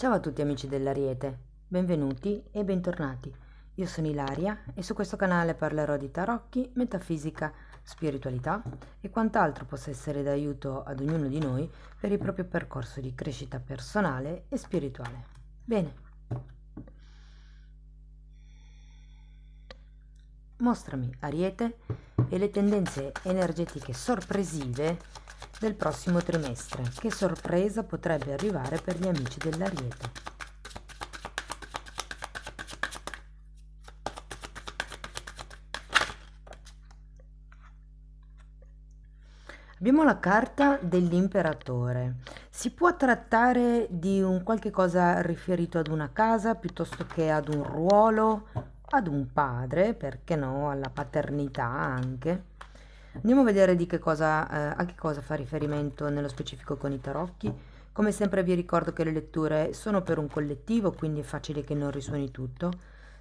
Ciao a tutti amici dell'Ariete, benvenuti e bentornati. Io sono Ilaria e su questo canale parlerò di tarocchi, metafisica, spiritualità e quant'altro possa essere d'aiuto ad ognuno di noi per il proprio percorso di crescita personale e spirituale. Bene, mostrami Ariete e le tendenze energetiche sorpresive del prossimo trimestre. Che sorpresa potrebbe arrivare per gli amici dell'Ariete? Abbiamo la carta dell'imperatore. Si può trattare di un qualche cosa riferito ad una casa piuttosto che ad un ruolo, ad un padre, perché no, alla paternità anche. Andiamo a vedere di che cosa, a che cosa fa riferimento nello specifico con i tarocchi. Come sempre vi ricordo che le letture sono per un collettivo, quindi è facile che non risuoni tutto.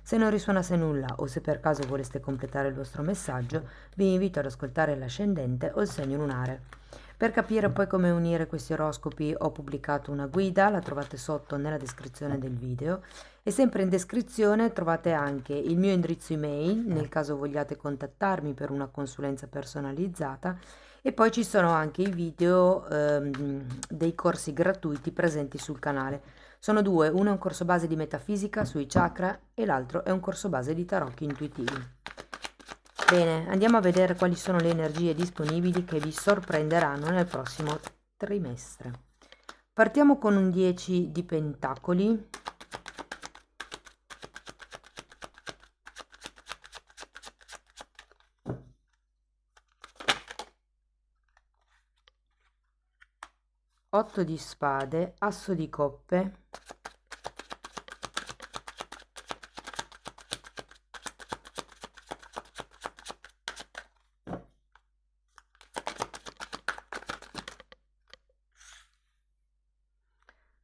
Se non risuonasse nulla o se per caso voleste completare il vostro messaggio, vi invito ad ascoltare l'ascendente o il segno lunare. Per capire poi come unire questi oroscopi ho pubblicato una guida, la trovate sotto nella descrizione del video e sempre in descrizione trovate anche il mio indirizzo email nel caso vogliate contattarmi per una consulenza personalizzata e poi ci sono anche i video dei corsi gratuiti presenti sul canale. Sono due, uno è un corso base di metafisica sui chakra e l'altro è un corso base di tarocchi intuitivi. Bene, andiamo a vedere quali sono le energie disponibili che vi sorprenderanno nel prossimo trimestre. Partiamo con un 10 di pentacoli. Otto di spade, asso di coppe,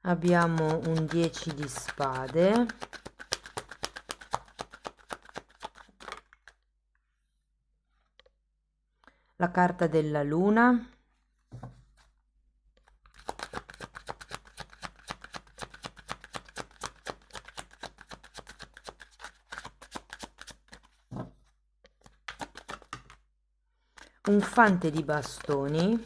abbiamo un 10 di spade, la carta della luna, un fante di bastoni,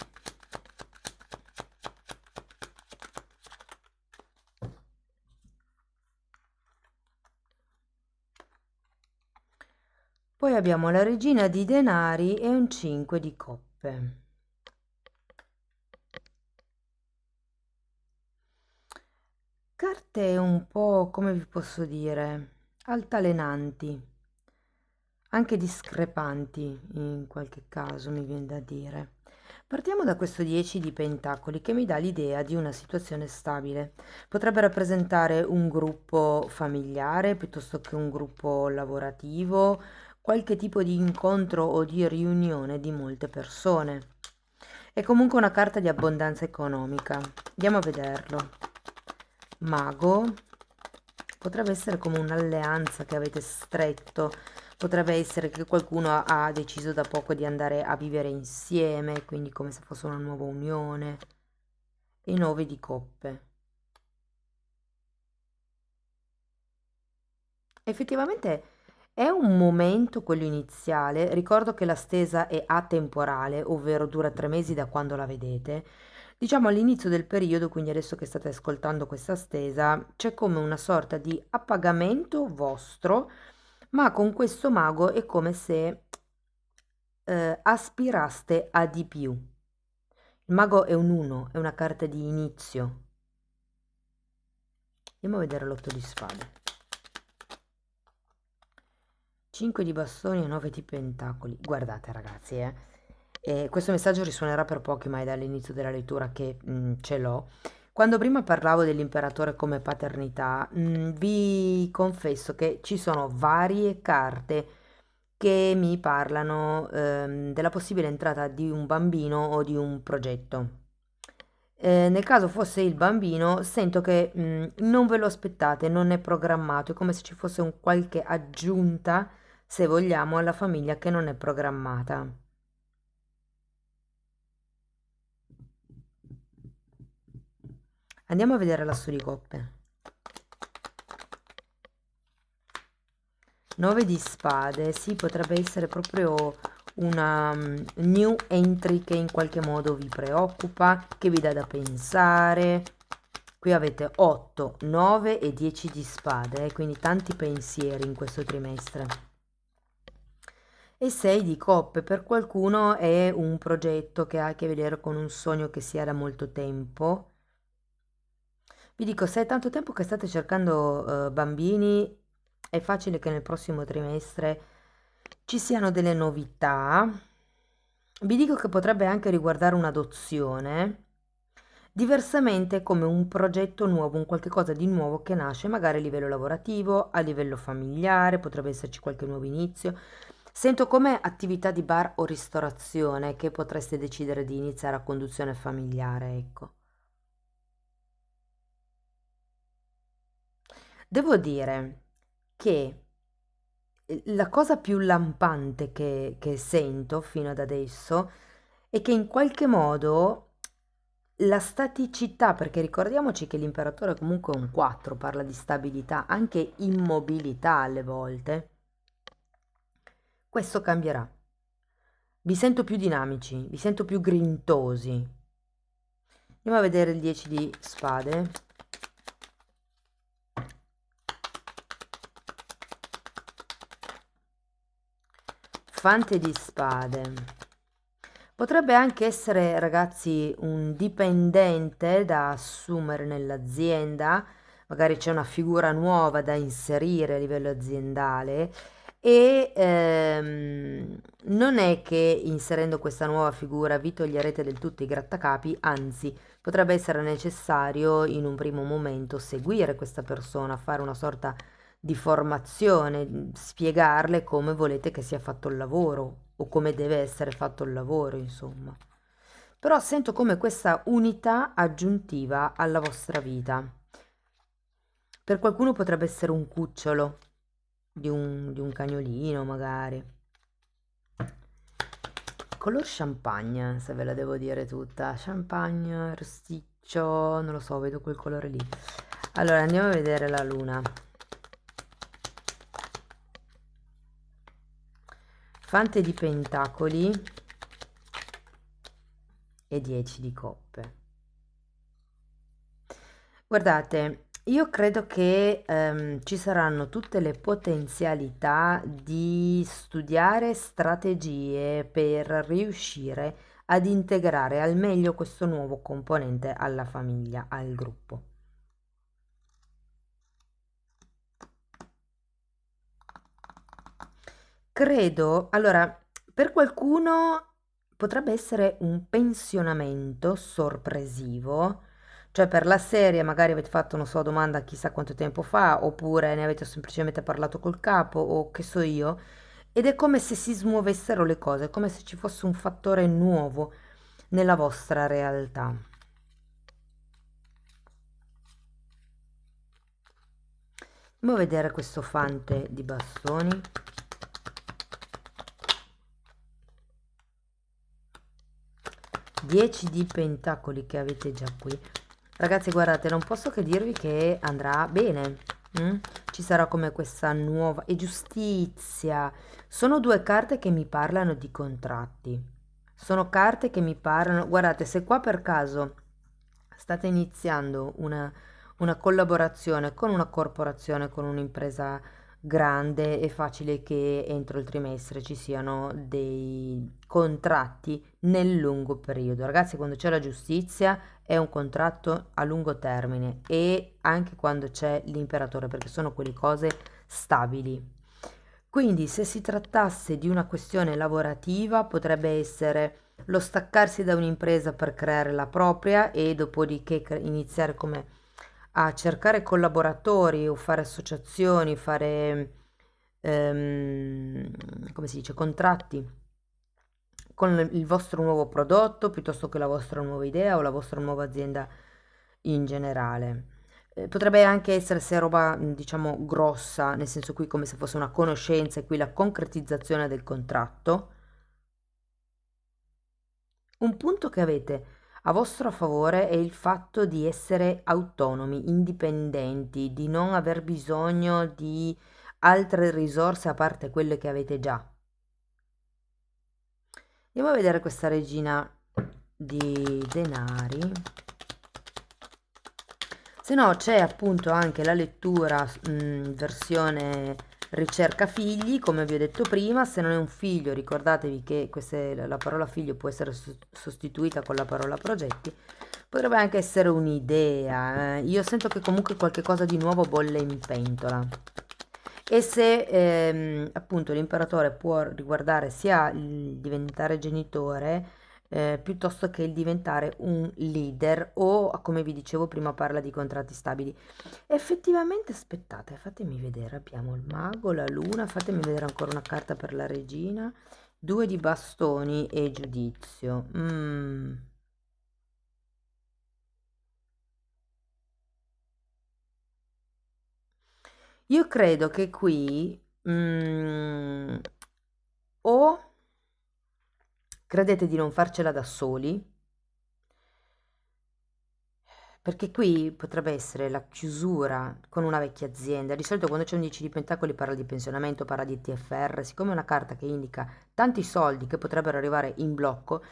poi abbiamo la regina di denari e un 5 di coppe. Carte un po', come vi posso dire, altalenanti, anche discrepanti in qualche caso, mi viene da dire. Partiamo da questo 10 di pentacoli che mi dà l'idea di una situazione stabile. Potrebbe rappresentare un gruppo familiare piuttosto che un gruppo lavorativo, qualche tipo di incontro o di riunione di molte persone. È comunque una carta di abbondanza economica. Andiamo a vederlo. Mago potrebbe essere come un'alleanza che avete stretto, potrebbe essere che qualcuno ha deciso da poco di andare a vivere insieme, quindi come se fosse una nuova unione. E 9 di coppe. Effettivamente è un momento quello iniziale, ricordo che la stesa è atemporale, ovvero dura 3 mesi da quando la vedete. Diciamo all'inizio del periodo, quindi adesso che state ascoltando questa stesa, c'è come una sorta di appagamento vostro, ma con questo mago è come se aspiraste a di più. Il mago è un 1, è una carta di inizio. Andiamo a vedere l'otto di spade. 5 di bastoni e 9 di pentacoli. Guardate ragazzi, questo messaggio risuonerà per pochi, ma è dall'inizio della lettura che ce l'ho. Quando prima parlavo dell'imperatore come paternità, vi confesso che ci sono varie carte che mi parlano della possibile entrata di un bambino o di un progetto. Nel caso fosse il bambino, sento che non ve lo aspettate, non è programmato, è come se ci fosse un qualche aggiunta, se vogliamo, alla famiglia che non è programmata. Andiamo a vedere l'asso di coppe. 9 di spade, sì, potrebbe essere proprio una new entry che in qualche modo vi preoccupa, che vi dà da pensare. Qui avete 8, 9 e 10 di spade, quindi tanti pensieri in questo trimestre. E 6 di coppe, per qualcuno è un progetto che ha a che vedere con un sogno che si ha da molto tempo. Vi dico, se è tanto tempo che state cercando bambini, è facile che nel prossimo trimestre ci siano delle novità. Vi dico che potrebbe anche riguardare un'adozione, diversamente come un progetto nuovo, un qualche cosa di nuovo che nasce magari a livello lavorativo, a livello familiare, potrebbe esserci qualche nuovo inizio. Sento come attività di bar o ristorazione che potreste decidere di iniziare a conduzione familiare, ecco. Devo dire che la cosa più lampante che sento fino ad adesso è che in qualche modo la staticità, perché ricordiamoci che l'imperatore è comunque un 4, parla di stabilità, anche immobilità alle volte, questo cambierà. Vi sento più dinamici, vi sento più grintosi. Andiamo a vedere il 10 di spade. Fante di spade. Potrebbe anche essere, ragazzi, un dipendente da assumere nell'azienda, magari c'è una figura nuova da inserire a livello aziendale e non è che inserendo questa nuova figura vi toglierete del tutto i grattacapi, anzi, potrebbe essere necessario in un primo momento seguire questa persona, fare una sorta di formazione, spiegarle come volete che sia fatto il lavoro o come deve essere fatto il lavoro, insomma. Però sento come questa unità aggiuntiva alla vostra vita. Per qualcuno potrebbe essere un cucciolo di un cagnolino, magari. Color champagne, se ve la devo dire tutta. Champagne, rosticcio, non lo so, vedo quel colore lì. Allora, andiamo a vedere la luna. Fante di pentacoli e 10 di coppe. Guardate, io credo che ci saranno tutte le potenzialità di studiare strategie per riuscire ad integrare al meglio questo nuovo componente alla famiglia, al gruppo. Credo, allora, per qualcuno potrebbe essere un pensionamento sorpresivo, cioè per la serie magari avete fatto una sua domanda chissà quanto tempo fa, oppure ne avete semplicemente parlato col capo, o che so io, ed è come se si smuovessero le cose, come se ci fosse un fattore nuovo nella vostra realtà. Andiamo a vedere questo fante di bastoni. 10 di pentacoli che avete già qui. Ragazzi, guardate, non posso che dirvi che andrà bene. Ci sarà come questa nuova... E giustizia. Sono due carte che mi parlano di contratti. Sono carte che mi parlano... Guardate, se qua per caso state iniziando una collaborazione con una corporazione, con un'impresa grande, è facile che entro il trimestre ci siano dei contratti nel lungo periodo. Ragazzi, quando c'è la giustizia è un contratto a lungo termine e anche quando c'è l'imperatore, perché sono quelle cose stabili. Quindi, se si trattasse di una questione lavorativa, potrebbe essere lo staccarsi da un'impresa per creare la propria e dopodiché iniziare come a cercare collaboratori o fare associazioni, fare, come si dice, contratti con il vostro nuovo prodotto piuttosto che la vostra nuova idea o la vostra nuova azienda in generale. Potrebbe anche essere se è roba, diciamo, grossa, nel senso qui come se fosse una conoscenza e qui la concretizzazione del contratto. Un punto che avete a vostro favore è il fatto di essere autonomi, indipendenti, di non aver bisogno di altre risorse a parte quelle che avete già. Andiamo a vedere questa regina di denari. Se no c'è appunto anche la lettura versione ricerca figli, come vi ho detto prima. Se non è un figlio, ricordatevi che la parola figlio può essere sostituita con la parola progetti. Potrebbe anche essere un'idea. Io sento che comunque qualche cosa di nuovo bolle in pentola. E se appunto l'imperatore può riguardare sia il diventare genitore, piuttosto che il diventare un leader o, come vi dicevo prima, parla di contratti stabili. Effettivamente, aspettate, fatemi vedere, abbiamo il mago, la luna, fatemi vedere ancora una carta per la regina, due di bastoni e giudizio. Io credo che qui o credete di non farcela da soli, perché qui potrebbe essere la chiusura con una vecchia azienda. Di solito quando c'è un 10 di pentacoli parla di pensionamento, parla di TFR. Siccome è una carta che indica tanti soldi che potrebbero arrivare in blocco,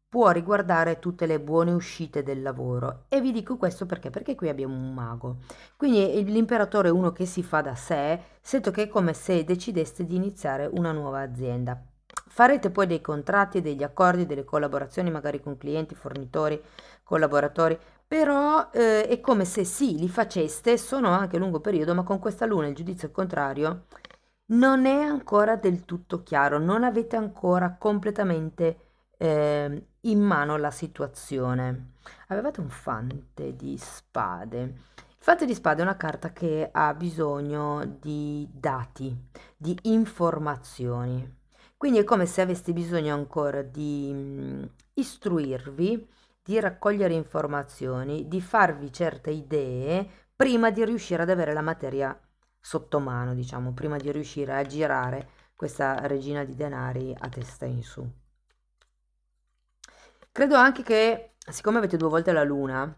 può riguardare tutte le buone uscite del lavoro. E vi dico questo perché qui abbiamo un mago. Quindi l'imperatore è uno che si fa da sé, sento che è come se decideste di iniziare una nuova azienda. Farete poi dei contratti, degli accordi, delle collaborazioni magari con clienti, fornitori, collaboratori, però è come se sì, li faceste, sono anche a lungo periodo, ma con questa luna il giudizio contrario non è ancora del tutto chiaro, non avete ancora completamente in mano la situazione. Avevate un fante di spade. Il fante di spade è una carta che ha bisogno di dati, di informazioni. Quindi è come se aveste bisogno ancora di istruirvi, di raccogliere informazioni, di farvi certe idee prima di riuscire ad avere la materia sotto mano, diciamo, prima di riuscire a girare questa regina di denari a testa in su. Credo anche che, siccome avete due volte la luna,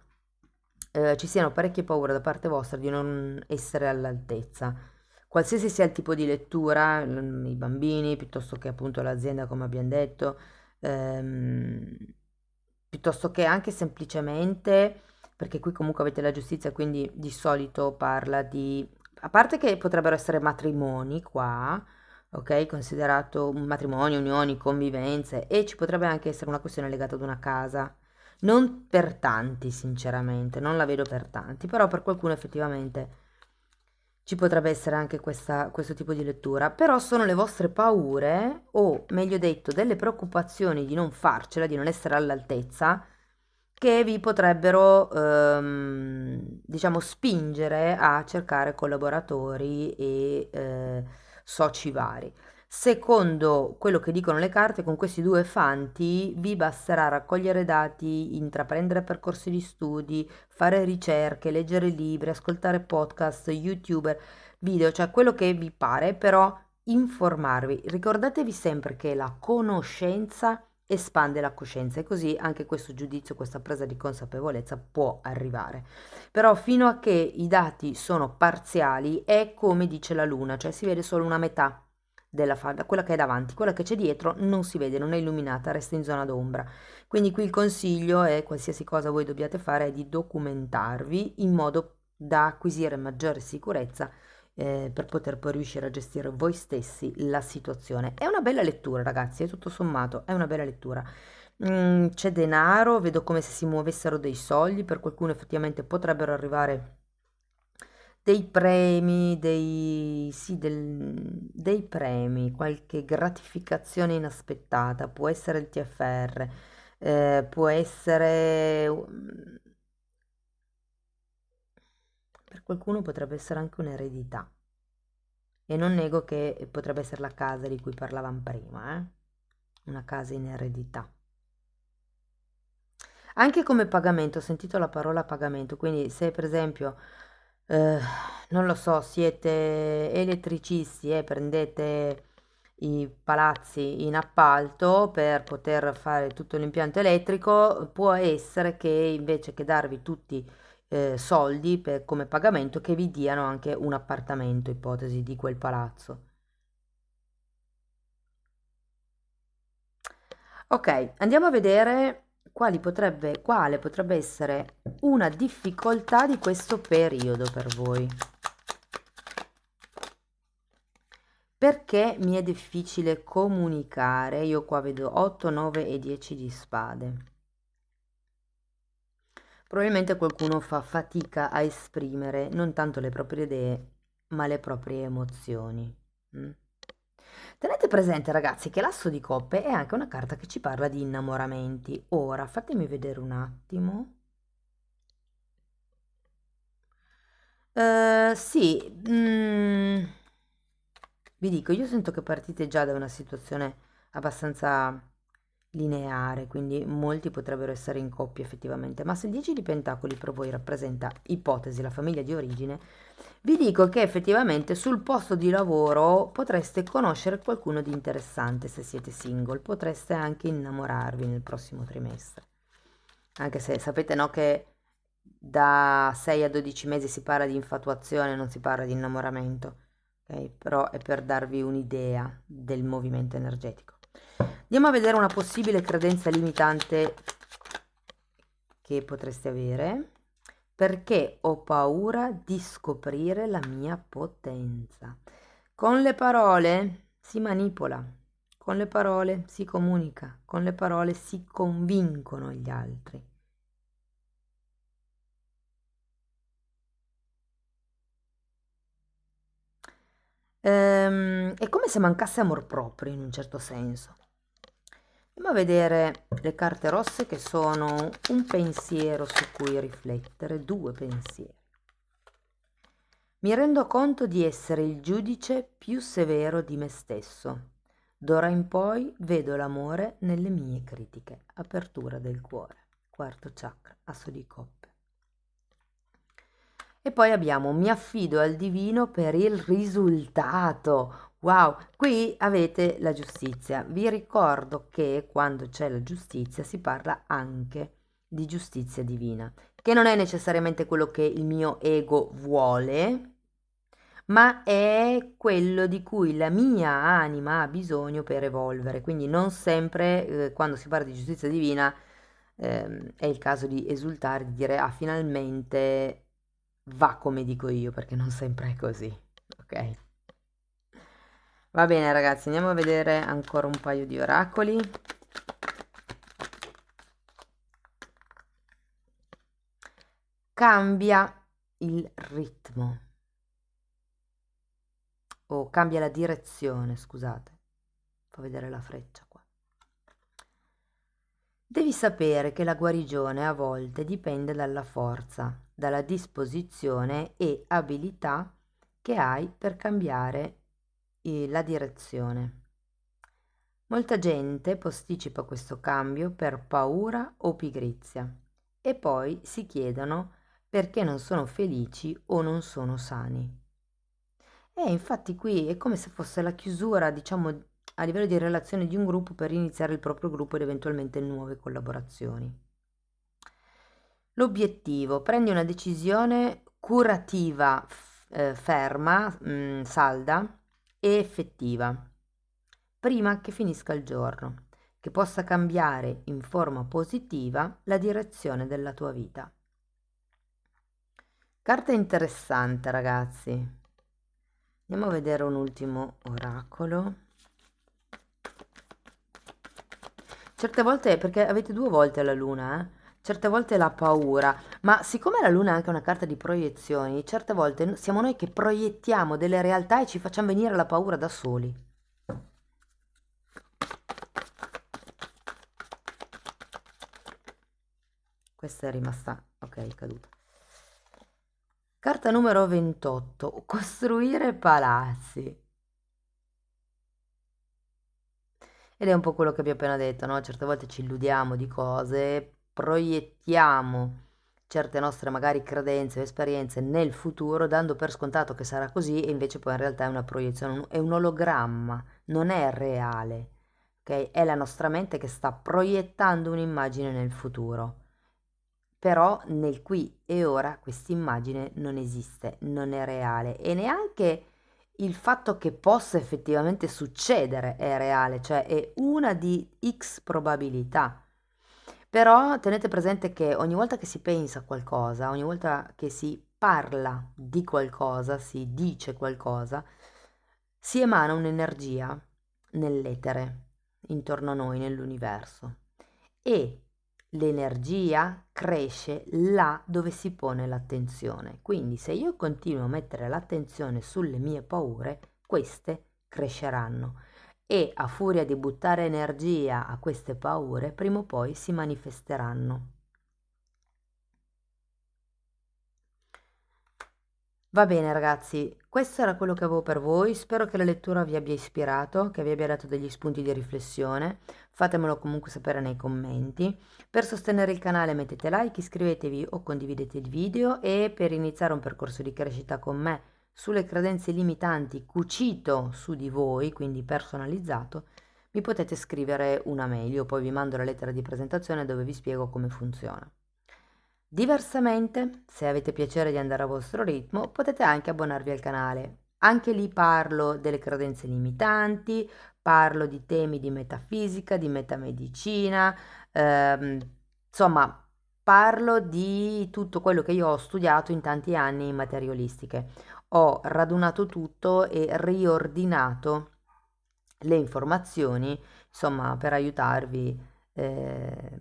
ci siano parecchie paure da parte vostra di non essere all'altezza. Qualsiasi sia il tipo di lettura, i bambini, piuttosto che appunto l'azienda, come abbiamo detto, ehm, piuttosto che anche semplicemente, perché qui comunque avete la giustizia, quindi di solito parla di, a parte che potrebbero essere matrimoni qua, ok, considerato un matrimonio, unioni, convivenze, e ci potrebbe anche essere una questione legata ad una casa. Non per tanti, sinceramente, non la vedo per tanti, però per qualcuno effettivamente ci potrebbe essere anche questo tipo di lettura. Però sono le vostre paure, o meglio detto, delle preoccupazioni di non farcela, di non essere all'altezza, che vi potrebbero, diciamo, spingere a cercare collaboratori e soci vari. Secondo quello che dicono le carte, con questi due fanti vi basterà raccogliere dati, intraprendere percorsi di studi, fare ricerche, leggere libri, ascoltare podcast, youtuber, video, cioè quello che vi pare, però informarvi. Ricordatevi sempre che la conoscenza espande la coscienza e così anche questo giudizio, questa presa di consapevolezza può arrivare. Però fino a che i dati sono parziali è come dice la luna, cioè si vede solo una metà della falda, quella che è davanti, quella che c'è dietro non si vede, non è illuminata, resta in zona d'ombra. Quindi qui il consiglio è, qualsiasi cosa voi dobbiate fare, è di documentarvi in modo da acquisire maggiore sicurezza per poter poi riuscire a gestire voi stessi la situazione. È una bella lettura, ragazzi, tutto sommato, è una bella lettura. C'è denaro, vedo come se si muovessero dei soldi, per qualcuno effettivamente potrebbero arrivare dei premi, sì, dei premi, qualche gratificazione inaspettata, può essere il TFR, può essere, per qualcuno potrebbe essere anche un'eredità. E non nego che potrebbe essere la casa di cui parlavamo prima, una casa in eredità. Anche come pagamento, ho sentito la parola pagamento, quindi se per esempio, eh, non lo so, siete elettricisti e prendete i palazzi in appalto per poter fare tutto l'impianto elettrico, può essere che invece che darvi tutti soldi come pagamento che vi diano anche un appartamento, ipotesi di quel palazzo. Ok, andiamo a vedere quale potrebbe essere una difficoltà di questo periodo per voi. Perché mi è difficile comunicare? Io qua vedo 8, 9 e 10 di spade. Probabilmente qualcuno fa fatica a esprimere non tanto le proprie idee, ma le proprie emozioni. Mm? Tenete presente, ragazzi, che l'asso di coppe è anche una carta che ci parla di innamoramenti. Ora, fatemi vedere un attimo. Sì, vi dico, io sento che partite già da una situazione abbastanza lineare, quindi molti potrebbero essere in coppia effettivamente, ma se il 10 di Pentacoli per voi rappresenta ipotesi, la famiglia di origine, vi dico che effettivamente sul posto di lavoro potreste conoscere qualcuno di interessante se siete single, potreste anche innamorarvi nel prossimo trimestre. Anche se sapete, no, che da 6 a 12 mesi si parla di infatuazione, non si parla di innamoramento, ok? Però è per darvi un'idea del movimento energetico. Andiamo a vedere una possibile credenza limitante che potreste avere. Perché ho paura di scoprire la mia potenza. Con le parole si manipola, con le parole si comunica, con le parole si convincono gli altri. È come se mancasse amor proprio in un certo senso. Andiamo a vedere le carte rosse che sono un pensiero su cui riflettere, due pensieri. Mi rendo conto di essere il giudice più severo di me stesso. D'ora in poi vedo l'amore nelle mie critiche. Apertura del cuore. Quarto chakra, asso di coppe. E poi abbiamo mi affido al divino per il risultato. Wow, qui avete la giustizia. Vi ricordo che quando c'è la giustizia si parla anche di giustizia divina, che non è necessariamente quello che il mio ego vuole, ma è quello di cui la mia anima ha bisogno per evolvere. Quindi non sempre, quando si parla di giustizia divina, è il caso di esultare, di dire, ah, finalmente va come dico io, perché non sempre è così, ok? Va bene, ragazzi, andiamo a vedere ancora un paio di oracoli. Cambia il ritmo, o cambia la direzione, scusate. Fa vedere la freccia qua. Devi sapere che la guarigione a volte dipende dalla forza, dalla disposizione e abilità che hai per cambiare la direzione. Molta gente posticipa questo cambio per paura o pigrizia e poi si chiedono perché non sono felici o non sono sani. E infatti qui è come se fosse la chiusura, diciamo, a livello di relazione di un gruppo per iniziare il proprio gruppo ed eventualmente nuove collaborazioni. L'obiettivo, prendi una decisione curativa, ferma, salda e effettiva, prima che finisca il giorno, che possa cambiare in forma positiva la direzione della tua vita. Carta interessante, ragazzi. Andiamo a vedere un ultimo oracolo. Certe volte, perché avete due volte la luna, certe volte la paura, ma siccome la luna è anche una carta di proiezioni, certe volte siamo noi che proiettiamo delle realtà e ci facciamo venire la paura da soli. Questa è rimasta, ok, è caduta. Carta numero 28, costruire palazzi. Ed è un po' quello che vi ho appena detto, no? Certe volte ci illudiamo di cose, proiettiamo certe nostre magari credenze o esperienze nel futuro, dando per scontato che sarà così, e invece poi in realtà è una proiezione, è un ologramma, non è reale, ok? È la nostra mente che sta proiettando un'immagine nel futuro. però nel qui e ora questa immagine non esiste, non è reale e neanche il fatto che possa effettivamente succedere è reale, cioè è una di X probabilità. Però tenete presente che ogni volta che si pensa a qualcosa, ogni volta che si parla di qualcosa, si dice qualcosa, si emana un'energia nell'etere, intorno a noi, nell'universo. E l'energia cresce là dove si pone l'attenzione. Quindi se io continuo a mettere l'attenzione sulle mie paure, queste cresceranno e a furia di buttare energia a queste paure, prima o poi si manifesteranno. Va bene ragazzi, questo era quello che avevo per voi, spero che la lettura vi abbia ispirato, che vi abbia dato degli spunti di riflessione, fatemelo comunque sapere nei commenti. Per sostenere il canale mettete like, iscrivetevi o condividete il video e per iniziare un percorso di crescita con me sulle credenze limitanti cucito su di voi, quindi personalizzato, mi potete scrivere una mail, io poi vi mando la lettera di presentazione dove vi spiego come funziona. Diversamente, se avete piacere di andare a vostro ritmo, potete anche abbonarvi al canale. Anche lì parlo delle credenze limitanti, parlo di temi di metafisica, di metamedicina, insomma, parlo di tutto quello che io ho studiato in tanti anni in materialistiche. Ho radunato tutto e riordinato le informazioni, insomma, per aiutarvi eh,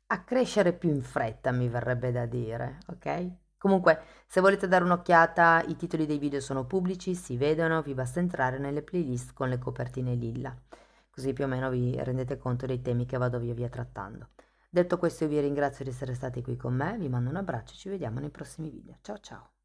a crescere più in fretta, mi verrebbe da dire, ok? Comunque, se volete dare un'occhiata, i titoli dei video sono pubblici, si vedono, vi basta entrare nelle playlist con le copertine lilla, così più o meno vi rendete conto dei temi che vado via via trattando. Detto questo, io vi ringrazio di essere stati qui con me, vi mando un abbraccio e ci vediamo nei prossimi video. Ciao ciao!